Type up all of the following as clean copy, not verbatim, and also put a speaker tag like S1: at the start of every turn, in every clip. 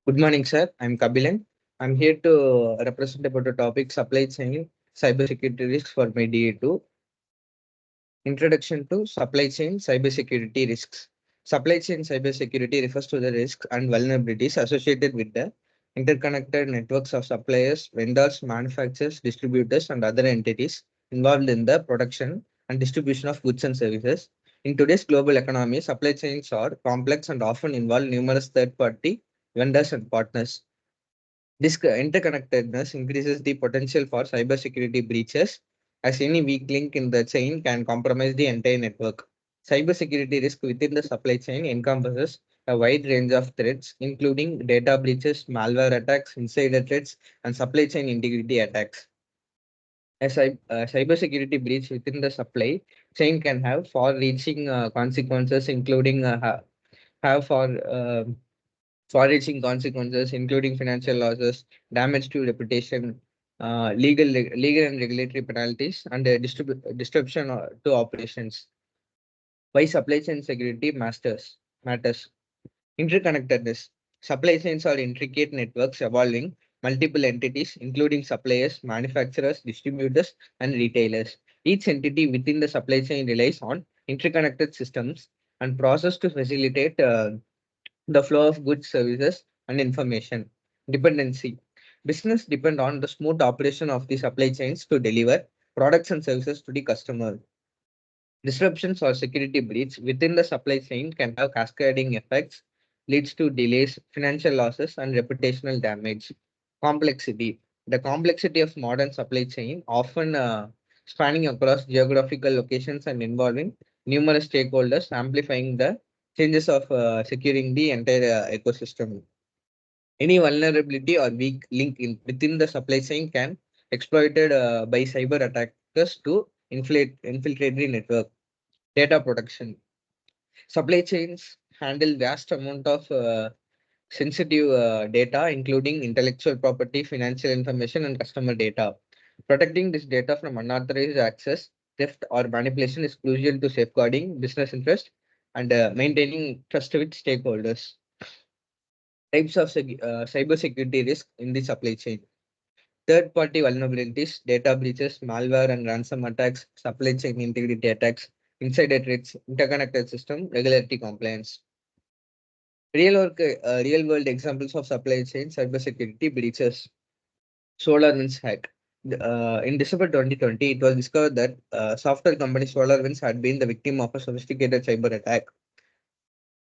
S1: Good morning, sir. I'm Kabilan. I'm here to represent about the topic supply chain cybersecurity risks for my DA2. Introduction to supply chain cybersecurity risks. Supply chain cybersecurity refers to the risks and vulnerabilities associated with the interconnected networks of suppliers, vendors, manufacturers, distributors, and other entities involved in the production and distribution of goods and services. In today's global economy, supply chains are complex and often involve numerous third party vendors and partners. This interconnectedness increases the potential for cybersecurity breaches, as any weak link in the chain can compromise the entire network. Cybersecurity risk within the supply chain encompasses a wide range of threats, including data breaches, malware attacks, insider threats, and supply chain integrity attacks. A cybersecurity breach within the supply chain can have far-reaching consequences, including have for far-reaching consequences, including financial losses, damage to reputation, legal and regulatory penalties, and disruption to operations. Why supply chain security matters? Interconnectedness. Supply chains are intricate networks involving multiple entities, including suppliers, manufacturers, distributors, and retailers. Each entity within the supply chain relies on interconnected systems and process to facilitate the flow of goods, services, and information. Dependency. Business depend on the smooth operation of the supply chains to deliver products and services to the customer. Disruptions or security breach within the supply chain can have cascading effects, leads to delays, financial losses, and reputational damage. Complexity. The complexity of modern supply chain, often spanning across geographical locations and involving numerous stakeholders, amplifying the changes of securing the entire ecosystem. Any vulnerability or weak link within the supply chain can exploited by cyber attackers to infiltrate the network. Data protection. Supply chains handle vast amount of sensitive data, including intellectual property, financial information, and customer data. Protecting this data from unauthorized access, theft, or manipulation is crucial to safeguarding business interest and maintaining trust with stakeholders. Types of cybersecurity risk in the supply chain. Third-party vulnerabilities, data breaches, malware and ransom attacks, supply chain integrity attacks, insider threats, interconnected system, regulatory compliance. Real world examples of supply chain cybersecurity breaches. SolarWinds hack. In December 2020, it was discovered that software company SolarWinds had been the victim of a sophisticated cyber attack.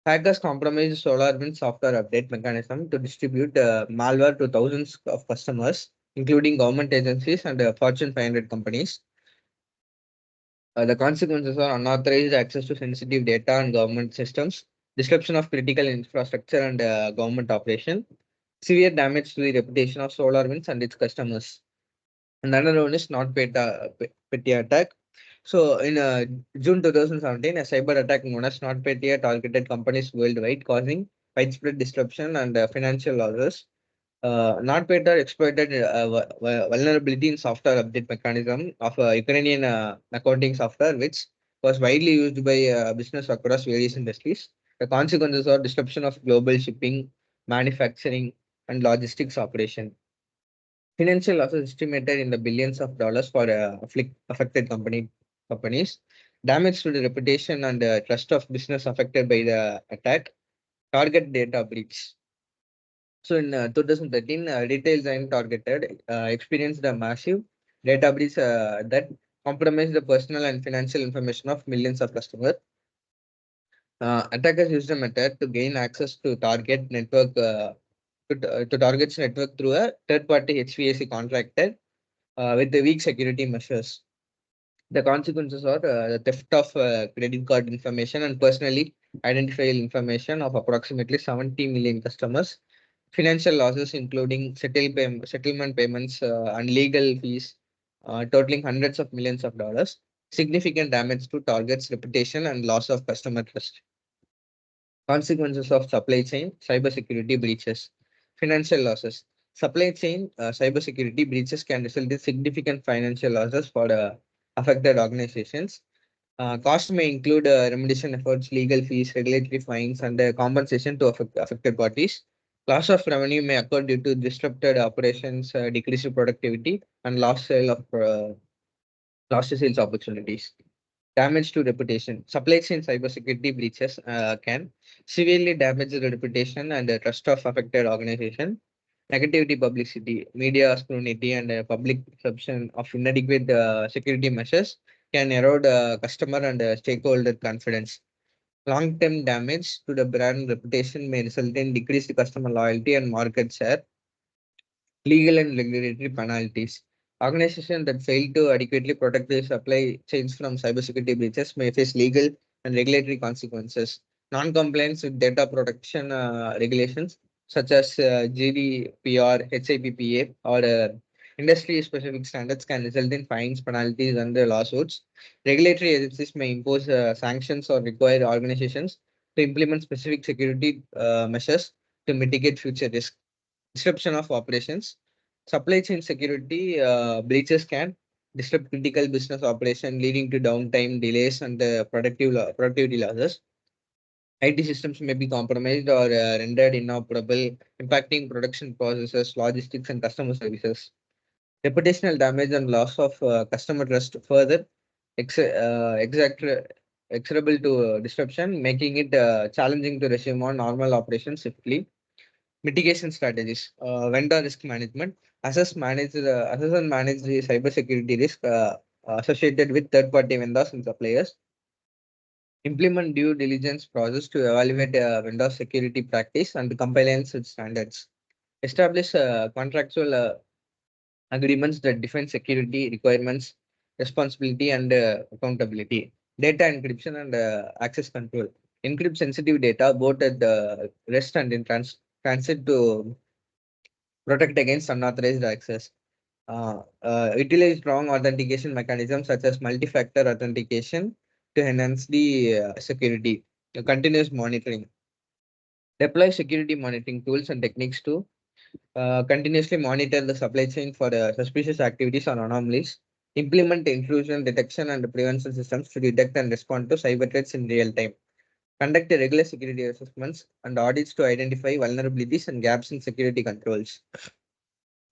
S1: Hackers compromised SolarWinds software update mechanism to distribute malware to thousands of customers, including government agencies and Fortune 500 companies. The consequences are unauthorized access to sensitive data and government systems, disruption of critical infrastructure and government operation, severe damage to the reputation of SolarWinds and its customers. And another one is not petty attack. So in June 2017, a cyber attack known as NotPetya targeted companies worldwide, causing widespread disruption and financial losses. NotPetya exploited vulnerability in software update mechanism of Ukrainian accounting software, which was widely used by business across various industries. The consequences are disruption of global shipping, manufacturing, and logistics operation. Financial losses estimated in the billions of dollars for affected companies. Damage to the reputation and trust of business affected by the attack. Target data breach. So in 2013, retail giant targeted experienced a massive data breach that compromised the personal and financial information of millions of customers. Attackers used a method to gain access to target's network through a third-party HVAC contractor with the weak security measures. The consequences are the theft of credit card information and personally identifiable information of approximately 70 million customers, financial losses including settlement payments and legal fees totaling hundreds of millions of dollars, significant damage to target's reputation and loss of customer trust. Consequences of supply chain cybersecurity breaches. Financial losses. Supply chain cybersecurity breaches can result in significant financial losses for affected organizations. Costs may include remediation efforts, legal fees, regulatory fines, and compensation to affected parties. Loss of revenue may occur due to disrupted operations, decreased productivity, and lost sales opportunities. Damage to reputation. Supply chain cybersecurity breaches can severely damage the reputation and the trust of affected organization. Negativity publicity, media scrutiny, and public perception of inadequate security measures can erode customer and stakeholder confidence. Long-term damage to the brand reputation may result in decreased customer loyalty and market share. Legal and regulatory penalties. Organizations that fail to adequately protect their supply chains from cybersecurity breaches may face legal and regulatory consequences. Non-compliance with data protection regulations such as GDPR, HIPAA, or industry-specific standards can result in fines, penalties, and lawsuits. Regulatory agencies may impose sanctions or require organizations to implement specific security measures to mitigate future risks. Disruption of operations. Supply chain security breaches can disrupt critical business operation, leading to downtime, delays, and productivity losses. IT systems may be compromised or rendered inoperable, impacting production processes, logistics, and customer services. Reputational damage and loss of customer trust further ex- uh, exact exorable to disruption, making it challenging to resume on normal operations swiftly. Mitigation strategies, vendor risk management, assess and manage the cybersecurity risk associated with third-party vendors and suppliers. Implement due diligence process to evaluate vendor security practice and compliance with standards. Establish contractual agreements that define security requirements, responsibility, and accountability. Data encryption and access control. Encrypt sensitive data both at the rest and in transit to protect against unauthorized access. Utilize strong authentication mechanisms such as multi-factor authentication to enhance the security. Continuous monitoring. Deploy security monitoring tools and techniques to continuously monitor the supply chain for suspicious activities or anomalies. Implement intrusion detection and prevention systems to detect and respond to cyber threats in real time. Conduct regular security assessments and audits to identify vulnerabilities and gaps in security controls.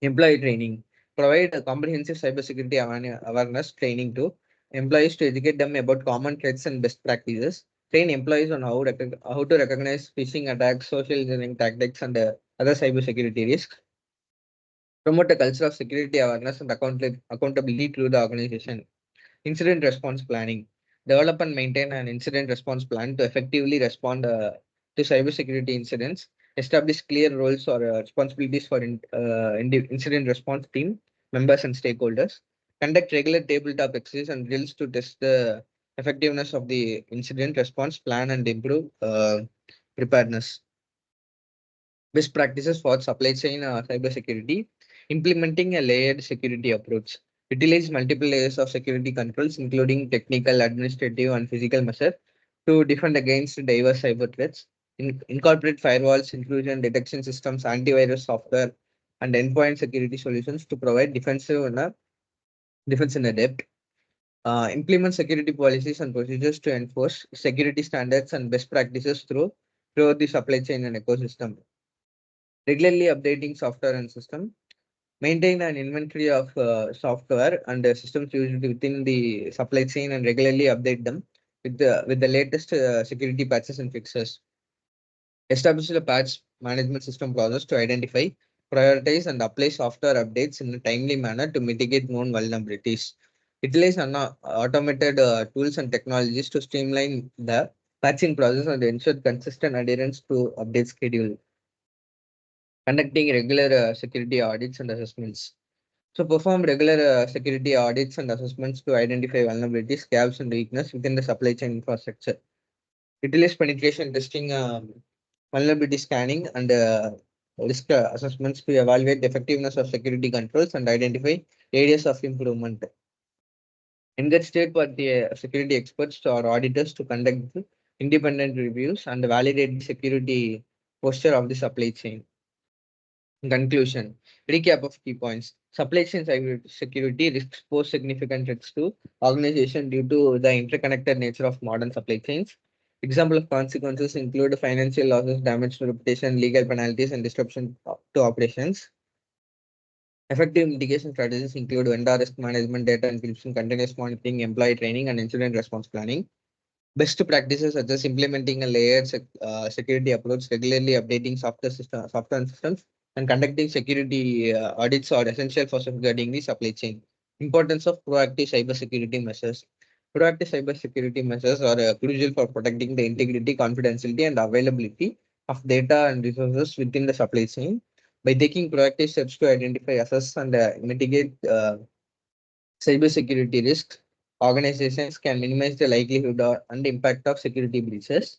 S1: Employee training. Provide a comprehensive cybersecurity awareness training to employees to educate them about common threats and best practices. Train employees on how to recognize phishing attacks, social engineering tactics, and other cybersecurity risks. Promote a culture of security awareness and accountability through the organization. Incident response planning. Develop and maintain an incident response plan to effectively respond to cybersecurity incidents. Establish clear roles or responsibilities for incident response team members and stakeholders. Conduct regular tabletop exercises and drills to test the effectiveness of the incident response plan and improve preparedness. Best practices for supply chain cybersecurity. Implementing a layered security approach. Utilize multiple layers of security controls, including technical, administrative, and physical measures to defend against diverse cyber threats. Incorporate firewalls, intrusion detection systems, antivirus software, and endpoint security solutions to provide defense in a depth. Implement security policies and procedures to enforce security standards and best practices throughout the supply chain and ecosystem. Regularly updating software and system. Maintain an inventory of software and systems used within the supply chain and regularly update them with the latest security patches and fixes. Establish a patch management system process to identify, prioritize, and apply software updates in a timely manner to mitigate known vulnerabilities. Utilize automated tools and technologies to streamline the patching process and ensure consistent adherence to update schedule. Conducting regular security audits and assessments. So perform regular security audits and assessments to identify vulnerabilities, gaps, and weakness within the supply chain infrastructure. Utilize penetration testing, vulnerability scanning, and risk assessments to evaluate the effectiveness of security controls and identify areas of improvement. Engage third-party security experts or auditors to conduct independent reviews and validate the security posture of the supply chain. In conclusion, recap of key points. Supply chain security risks pose significant threats to organization due to the interconnected nature of modern supply chains. Example of consequences include financial losses, damage to reputation, legal penalties, and disruption to operations. Effective mitigation strategies include vendor risk management, data encryption, continuous monitoring, employee training, and incident response planning. Best practices such as implementing a layered security approach, regularly updating software and systems, and conducting security audits are essential for safeguarding the supply chain. Importance of proactive cybersecurity measures. Proactive cybersecurity measures are crucial for protecting the integrity, confidentiality, and availability of data and resources within the supply chain. By taking proactive steps to identify, assess, and mitigate cybersecurity risks, organizations can minimize the likelihood and impact of security breaches.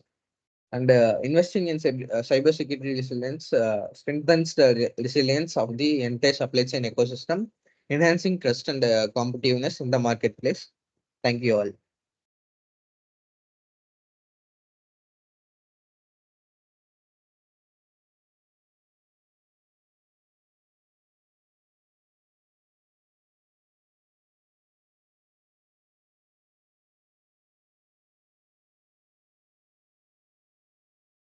S1: And investing in cybersecurity resilience strengthens the resilience of the entire supply chain ecosystem, enhancing trust and competitiveness in the marketplace. Thank you all.